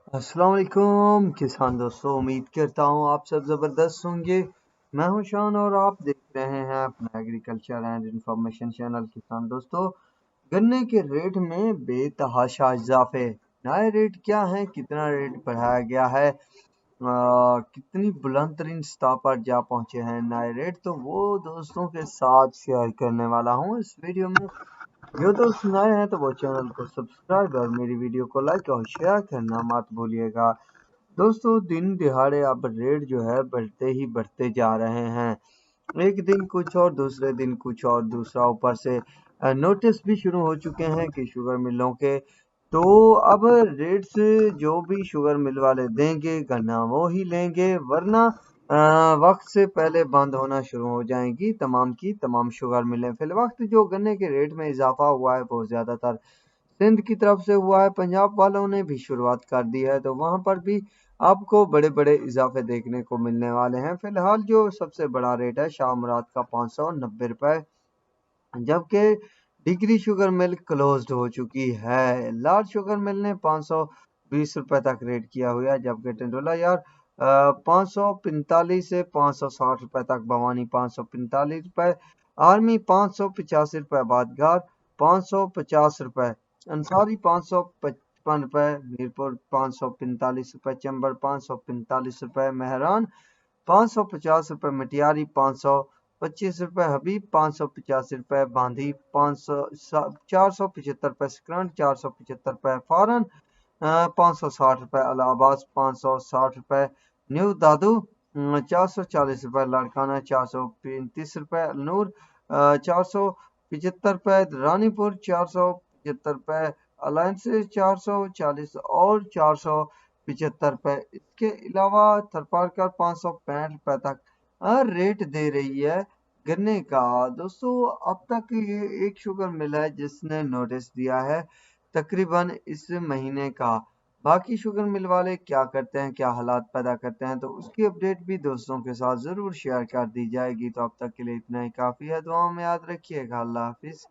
अस्सलाम वालेकुम किसान दोस्तों, उम्मीद करता हूँ आप सब ज़बरदस्त होंगे। मैं हूँ शान और आप देख रहे हैं अपना एग्रीकल्चर एंड इंफॉर्मेशन चैनल। किसान दोस्तों, गन्ने के रेट में बेतहाशा इजाफे। नए रेट क्या है, कितना रेट बढ़ाया गया है, कितनी बुलंद तरीन सतह पर जा पहुंचे हैं नए रेट, तो वो दोस्तों के साथ शेयर करने वाला हूँ इस वीडियो में। जो दोस्त नए हैं तो वो चैनल को सब्सक्राइब और मेरी वीडियो को लाइक और शेयर करना मत भूलिएगा। दोस्तों, दिन दिहाड़े अब रेट जो है बढ़ते ही बढ़ते जा रहे हैं। एक दिन कुछ और, दूसरे दिन कुछ और, दूसरा ऊपर से नोटिस भी शुरू हो चुके हैं कि शुगर मिलों के। तो अब रेट्स जो भी शुगर मिल वाले देंगे गन्ना वो ही लेंगे, वरना वक्त से पहले बंद होना शुरू हो जाएंगी तमाम की तमाम शुगर मिलें। फिलवक्त जो गन्ने के रेट में इजाफा हुआ है वो ज़्यादातर सिंध की तरफ से हुआ है। पंजाब वालों ने भी शुरुआत कर दी है, तो वहां पर भी आपको बड़े बड़े इजाफे देखने को मिलने वाले हैं। फिलहाल जो सबसे बड़ा रेट है शाह मुराद का 590 रुपए, जबकि डिग्री शुगर मिल क्लोज्ड हो चुकी है। लार्ज शुगर मिल ने 520 रुपए तक रेट किया हुआ है, जबकि टेंडोला यार 545 से 560 रुपए तक, भवानी 545 रुपए, आर्मी 585 रुपए, बादगार 550 रुपए, अंसारी 555 रुपए, मीरपुर 545 रुपए, चंबर 545 रुपए, मेहरान 550 रुपए, मटियारी 525 रुपए, हबीब 585 रुपए, बांधी 475 रुपए, सिकरंड 475 रुपए, फारन 560 रुपए, इलाहाबाद 560 रुपए, न्यू दादू 440 रुपए, लाड़काना 435 रुपए, नूर 475 रुपए, रानीपुर 475 रुपए, अलायंस 440 और 475 रुपए। इसके अलावा थरपारकर 565 रुपए तक रेट दे रही है गन्ने का। दोस्तों, अब तक ये एक शुगर मिल है जिसने नोटिस दिया है तकरीबन इस महीने का। बाकी शुगर मिल वाले क्या करते हैं, क्या हालात पैदा करते हैं, तो उसकी अपडेट भी दोस्तों के साथ ज़रूर शेयर कर दी जाएगी। तो अब तक के लिए इतना ही काफ़ी है। दुआओं में याद रखिएगा। अल्लाह हाफिज़।